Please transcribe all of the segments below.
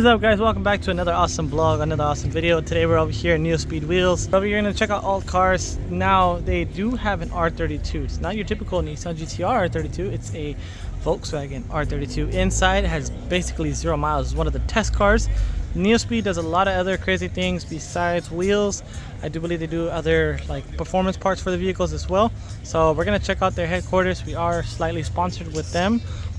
What's up, guys? Welcome back to another awesome vlog, another awesome video. Today we're over here at NeuSpeed Wheels. Over here, going to check out all cars. Now they do have an R32. It's not your typical Nissan GTR R32. It's a Volkswagen R32. Inside it has basically 0 miles. It's one of the test cars. NeuSpeed does a lot of other crazy things besides wheels. I do believe they do other like performance parts for the vehicles as well. So we're going to check out their headquarters. We are slightly sponsored with them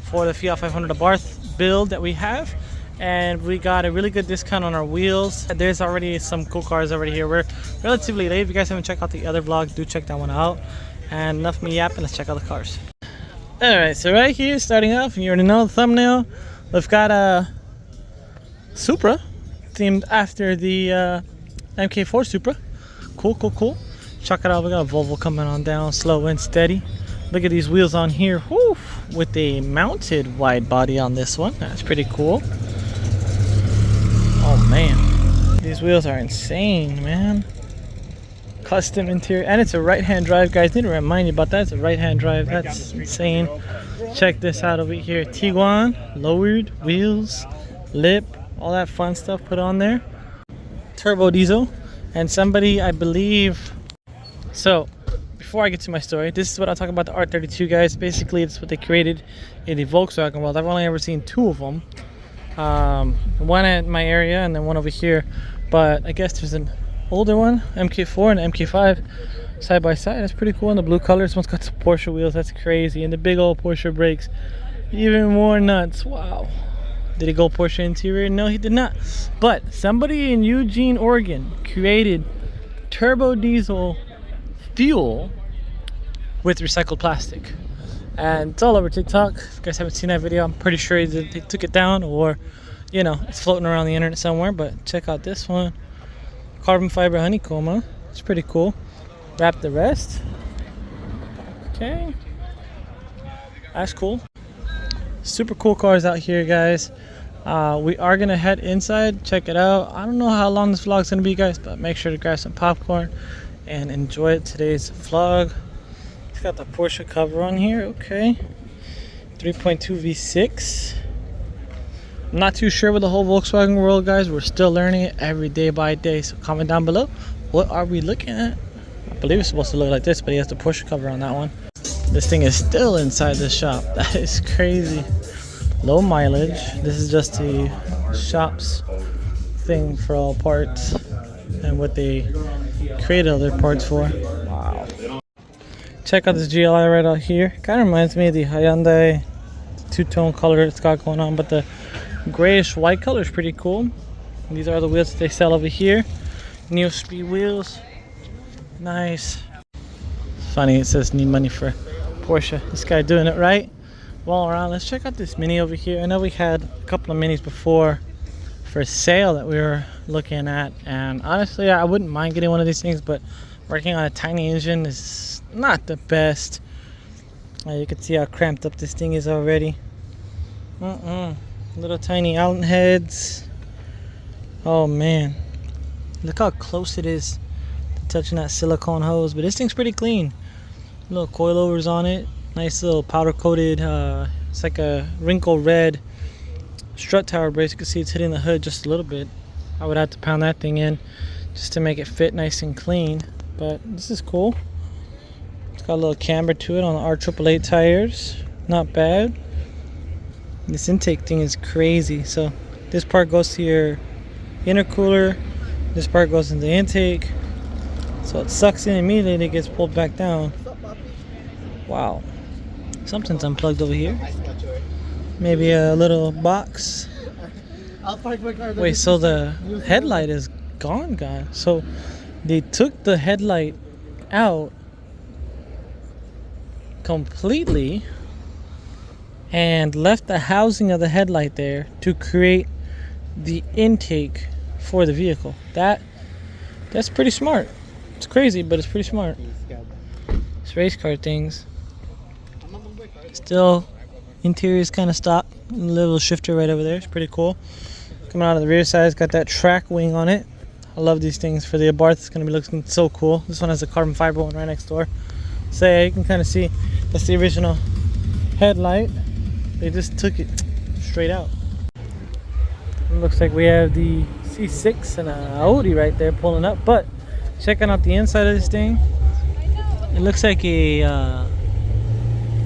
for the Fiat 500 Abarth build that we have. And we got a really good discount on our wheels. There's already some cool cars already here. We're relatively late. If you guys haven't checked out the other vlog, do check that one out. And enough me yapping, let's check out the cars. Alright, so right here, starting off, you already know the thumbnail. We've got a Supra themed after the MK4 Supra. Cool. Check it out, we got a Volvo coming on down, slow and steady. Look at these wheels on here. Whew, with a mounted wide body on this one. That's pretty cool. Oh man, these wheels are insane, man. Custom interior, and it's a right-hand drive, guys. Need to remind you about that. It's a right-hand drive. That's insane. Check this out over here. Tiguan, lowered wheels, lip, all that fun stuff put on there. Turbo diesel, and somebody, I believe. So before I get to my story, this is what I'll talk about the R32, guys. Basically, it's what they created in the Volkswagen world. I've only ever seen 2 of them. One at my area and then one over here, but I guess there's an older one, MK4 and MK5 side by side. That's pretty cool in the blue color. This one's got some Porsche wheels. That's crazy. And the big old Porsche brakes, even more nuts. Wow. Did he go Porsche interior? No, he did not. But somebody in Eugene, Oregon created turbo diesel fuel with recycled plastic. And it's all over TikTok. If you guys haven't seen that video, I'm pretty sure they took it down, or you know, it's floating around the internet somewhere. But check out this one, carbon fiber honeycomb, huh? It's pretty cool. Wrap the rest. Okay, that's cool. Super cool cars out here, guys. We are gonna head inside, check it out. I don't know how long this vlog's gonna be, guys, but make sure to grab some popcorn and enjoy today's vlog. Got the Porsche cover on here. Okay, 3.2 V6. I'm not too sure with the whole Volkswagen world, guys. We're still learning it every day by day. So comment down below, what are we looking at? I believe it's supposed to look like this, but he has the Porsche cover on that one. This thing is still inside the shop. That is crazy. Low mileage. This is just the shop's thing for all parts and what they created other parts for. Wow. Check out this GLI right out here. Kind of reminds me of the Hyundai two-tone color it's got going on, but the grayish white color is pretty cool. And these are the wheels that they sell over here. NeuSpeed wheels. Nice. It's funny, it says need money for Porsche. This guy doing it right. While around, let's check out this Mini over here. I know we had a couple of Minis before for sale that we were looking at, and honestly, I wouldn't mind getting one of these things, but working on a tiny engine is not the best. You can see how cramped up this thing is already. Little tiny Allen heads. Oh man, look how close it is to touching that silicone hose. But this thing's pretty clean. Little coilovers on it. Nice little powder coated. It's like a wrinkle red strut tower brace. You can see it's hitting the hood just a little bit. I would have to pound that thing in just to make it fit nice and clean. But this is cool. It's got a little camber to it on the R888 tires. Not bad. This intake thing is crazy. So this part goes to your intercooler. This part goes into the intake. So it sucks in immediately and it gets pulled back down. Wow. Something's unplugged over here. Maybe a little box. Wait, so the headlight is gone, guys. So they took the headlight out completely and left the housing of the headlight there to create the intake for the vehicle. That's pretty smart. It's crazy, but it's pretty smart. It's race car things. Still, interior is kind of stock. A little shifter right over there. It's pretty cool. Coming out of the rear side, it's got that track wing on it. I love these things for the Abarth. It's going to be looking so cool. This one has a carbon fiber one right next door. So yeah, you can kind of see that's the original headlight. They just took it straight out. Looks like we have the C6 and a Audi right there pulling up. But checking out the inside of this thing, it looks like a I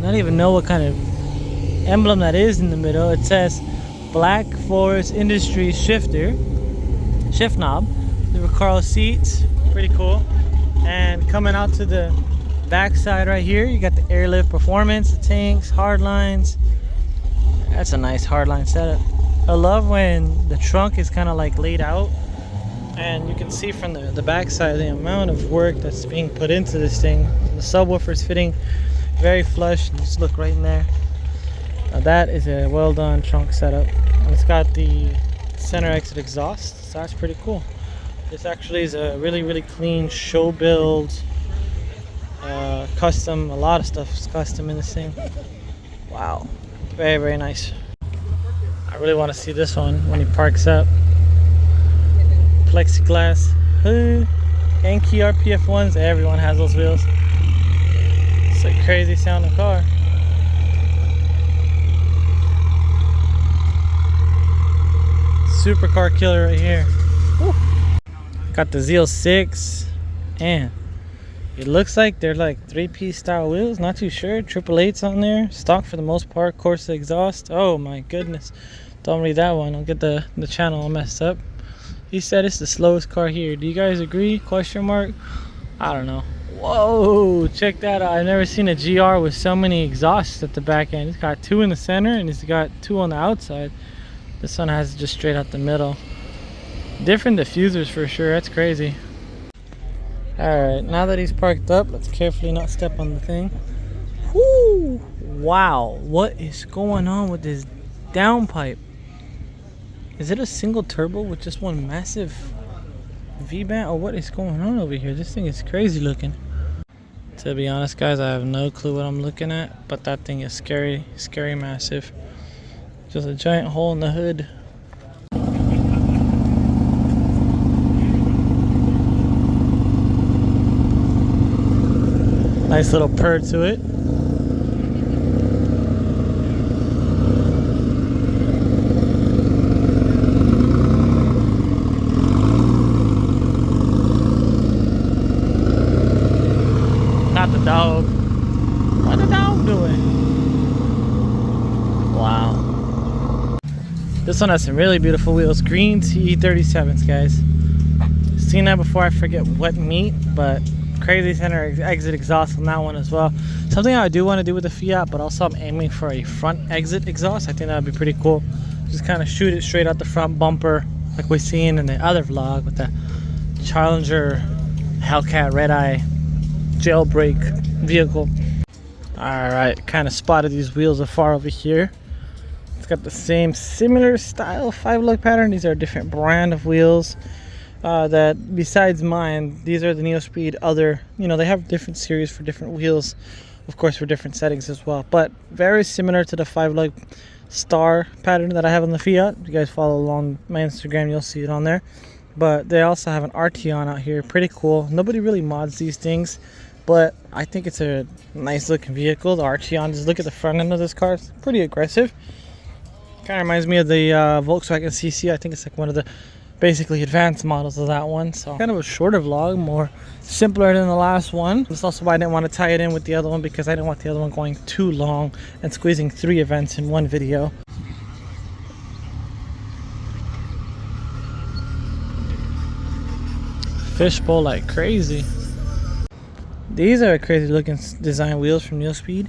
don't even know what kind of emblem that is in the middle. It says Black Forest Industries shifter, shift knob, the Recaro seats, pretty cool. And coming out to the back side right here, you got the airlift performance, the tanks, hard lines. That's a nice hardline setup. I love when the trunk is kind of like laid out and you can see from the back side the amount of work that's being put into this thing. The subwoofer's fitting very flush. Just look right in there. Now that is a well done trunk setup, and it's got the center exit exhaust, so that's pretty cool. This actually is a really clean show build, custom. A lot of stuff is custom in this thing. Wow, very nice. I really want to see this one when he parks up. Plexiglass hood and key RPF ones. Everyone has those wheels. It's a crazy sounding car. Supercar killer right here. Woo. Got the Z06, and it looks like they're like 3-piece style wheels. Not too sure. 888's on there. Stock for the most part. Corsa exhaust. Oh my goodness. Don't read that one. I'll get the channel all messed up. He said it's the slowest car here. Do you guys agree? Question mark. I don't know. Whoa, check that out. I've never seen a GR with so many exhausts at the back end. It's got 2 in the center and it's got 2 on the outside. This one has just straight out the middle. Different diffusers for sure. That's crazy. Alright, now that he's parked up, let's carefully not step on the thing. Whoo! Wow, what is going on with this downpipe? Is it a single turbo with just one massive V-band? Or what is going on over here? This thing is crazy looking. To be honest, guys, I have no clue what I'm looking at, but that thing is scary massive. Just a giant hole in the hood. Nice little purr to it. Not the dog. What the dog doing? Wow. This one has some really beautiful wheels. Green TE37s, guys. Seen that before, I forget what meat, but crazy center exit exhaust on that one as well. Something I do want to do with the Fiat, but also I'm aiming for a front exit exhaust. I think that would be pretty cool. Just kind of shoot it straight out the front bumper like we've seen in the other vlog with the Challenger Hellcat Red Eye jailbreak vehicle. Alright, kind of spotted these wheels afar over here. It's got the same similar style 5-lug pattern. These are a different brand of wheels. That besides mine, these are the NeuSpeed other, they have different series for different wheels, of course, for different settings as well, but very similar to the 5-lug star pattern that I have on the Fiat. If you guys follow along my Instagram, you'll see it on there. But they also have an Arteon out here, pretty cool. Nobody really mods these things, but I think it's a nice looking vehicle. The Arteon, just look at the front end of this car, it's pretty aggressive. Kind of reminds me of the Volkswagen CC. I think it's like one of the basically advanced models of that one. So kind of a shorter vlog, more simpler than the last one. That's also why I didn't want to tie it in with the other one, because I didn't want the other one going too long and squeezing 3 events in one video. Fishbowl like crazy. These are crazy looking design wheels from NeuSpeed.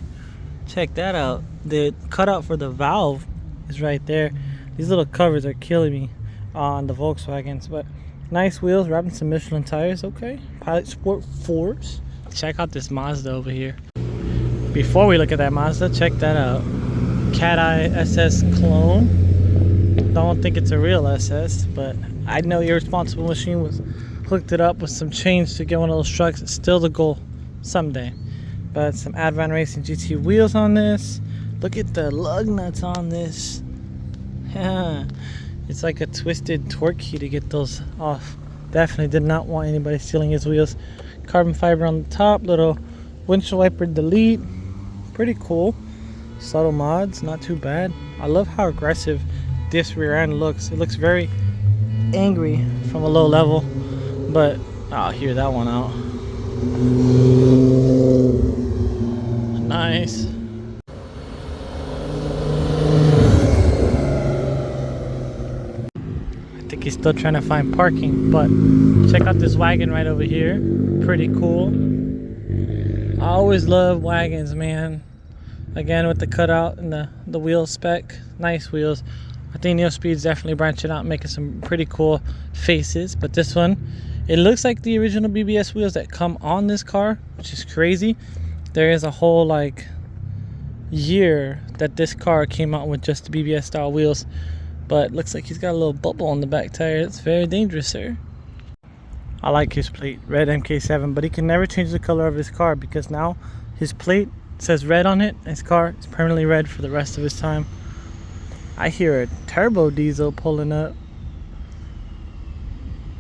Check that out. The cutout for the valve is right there. These little covers are killing me on the Volkswagens, but nice wheels, wrapping some Michelin tires. Okay, Pilot Sport 4s. Check out this Mazda over here. Before we look at that Mazda, check that out. Cat Eye SS clone. Don't think it's a real SS, but I know Irresponsible Machine was hooked it up with some change to get one of those trucks. It's still the goal someday. But some Advan Racing GT wheels on this. Look at the lug nuts on this. It's like a twisted torque key to get those off. Definitely did not want anybody stealing his wheels. Carbon fiber on the top, little windshield wiper delete. Pretty cool. Subtle mods, not too bad. I love how aggressive this rear end looks. It looks very angry from a low level, but I'll hear that one out. Nice. I think he's still trying to find parking, but check out this wagon right over here. Pretty cool. I always love wagons, man. Again, with the cutout and the wheel spec. Nice wheels. I think NeuSpeed's definitely branching out and making some pretty cool faces. But this one, it looks like the original BBS wheels that come on this car, which is crazy. There is a whole like year that this car came out with just the BBS style wheels. But looks like he's got a little bubble on the back tire. It's very dangerous, sir. I like his plate, red MK7, but he can never change the color of his car because now his plate says red on it. His car is permanently red for the rest of his time. I hear a turbo diesel pulling up.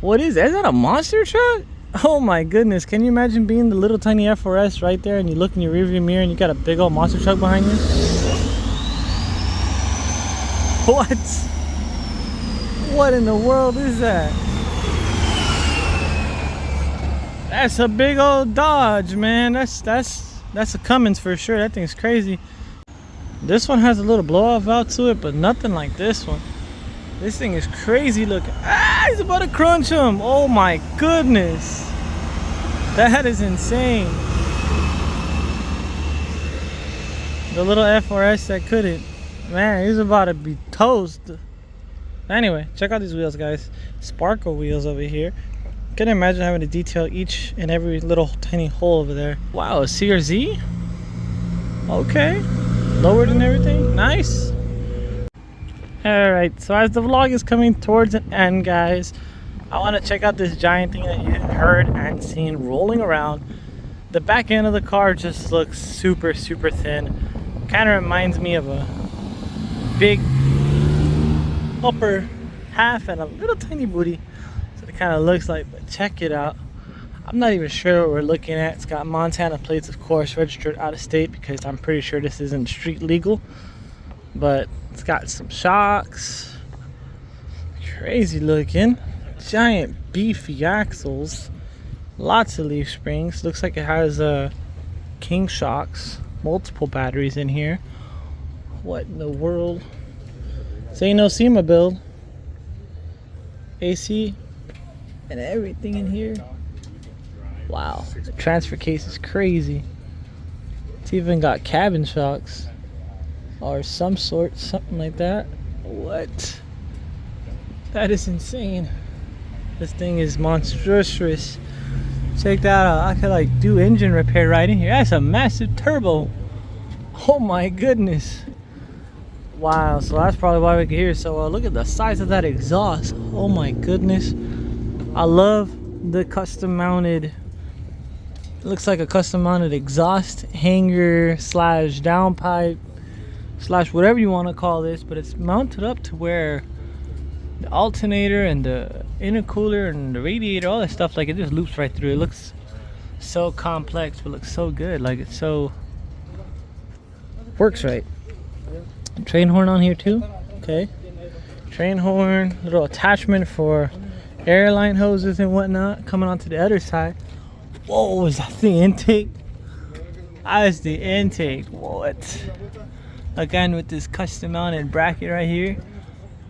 What is that? Is that a monster truck? Oh my goodness. Can you imagine being the little tiny F4S right there and you look in your rearview mirror and you got a big old monster truck behind you? What? What in the world is that? That's a big old Dodge, man. That's a Cummins for sure. That thing's crazy. This one has a little blow-off valve to it, but nothing like this one. This thing is crazy looking. Ah, he's about to crunch him. Oh my goodness. That is insane. The little F4S that couldn't. Man, he's about to be toast. Anyway, check out these wheels, guys. Sparkle wheels over here. Can you imagine having to detail each and every little tiny hole over there? Wow, a CRZ? Okay. Lowered and everything. Nice. Alright, so as the vlog is coming towards an end, guys, I want to check out this giant thing that you heard and seen rolling around. The back end of the car just looks super thin. Kind of reminds me of a big upper half and a little tiny booty. So it kind of looks like, but check it out. I'm not even sure what we're looking at. It's got Montana plates, of course, registered out of state because I'm pretty sure this isn't street legal. But it's got some shocks. Crazy looking. Giant beefy axles. Lots of leaf springs. Looks like it has king shocks. Multiple batteries in here. What in the world? This ain't no SEMA build. AC and everything in here. Wow, the transfer case is crazy. It's even got cabin shocks or some sort, something like that. What? That is insane. This thing is monstrous. Check that out. I could like do engine repair right in here. That's a massive turbo. Oh my goodness. Wow, so that's probably why we can hear it so well. Look at the size of that exhaust. Oh my goodness. I love the custom mounted. Looks like a custom mounted exhaust hanger slash downpipe slash whatever you want to call this, but it's mounted up to where the alternator and the intercooler and the radiator, all that stuff, like it just loops right through. It looks so complex but looks so good. Like it's so works right. Train horn on here too. Okay, train horn, little attachment for airline hoses and whatnot coming onto the other side. Whoa, is that the intake? That is the intake. What? Again with this custom mounted bracket right here.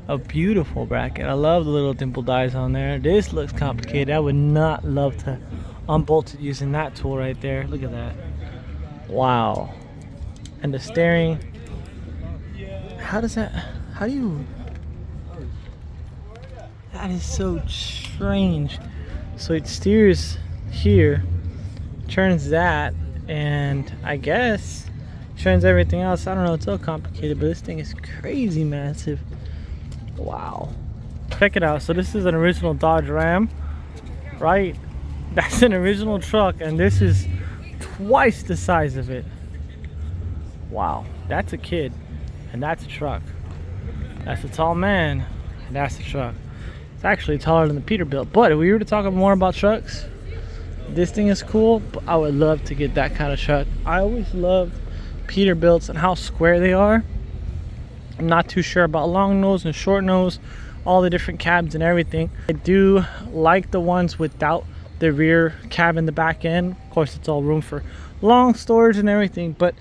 A beautiful bracket. I love the little dimple dies on there. This looks complicated. I would not love to unbolt it using that tool right there. Look at that. Wow. And the steering. How do you? That is so strange. So it steers here, turns that, and I guess turns everything else. I don't know, it's so complicated, but this thing is crazy massive. Wow. Check it out. So this is an original Dodge Ram, right? That's an original truck, and this is twice the size of it. Wow. That's a kid, and that's a truck. That's a tall man, and that's a truck. It's actually taller than the Peterbilt. But if we were to talk more about trucks, this thing is cool, but I would love to get that kind of truck. I always love Peterbilts and how square they are. I'm not too sure about long nose and short nose, all the different cabs and everything. I do like the ones without the rear cab in the back end. Of course, it's all room for long storage and everything, but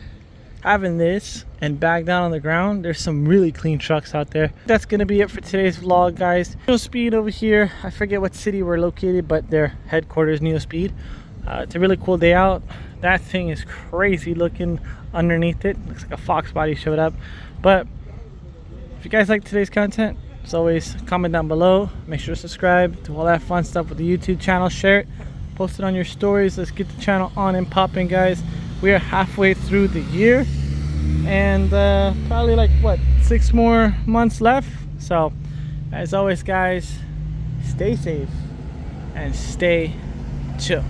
having this and back down on the ground, there's some really clean trucks out there. That's gonna be it for today's vlog, guys. NeuSpeed over here, I forget what city we're located, but their headquarters, NeuSpeed. It's a really cool day out. That thing is crazy looking underneath it. Looks like a fox body showed up. But if you guys like today's content, as always, comment down below. Make sure to subscribe, do all that fun stuff with the YouTube channel. Share it, post it on your stories. Let's get the channel on and popping, guys. We are halfway through the year, and probably like what, 6 more months left. So as always, guys, stay safe and stay chill.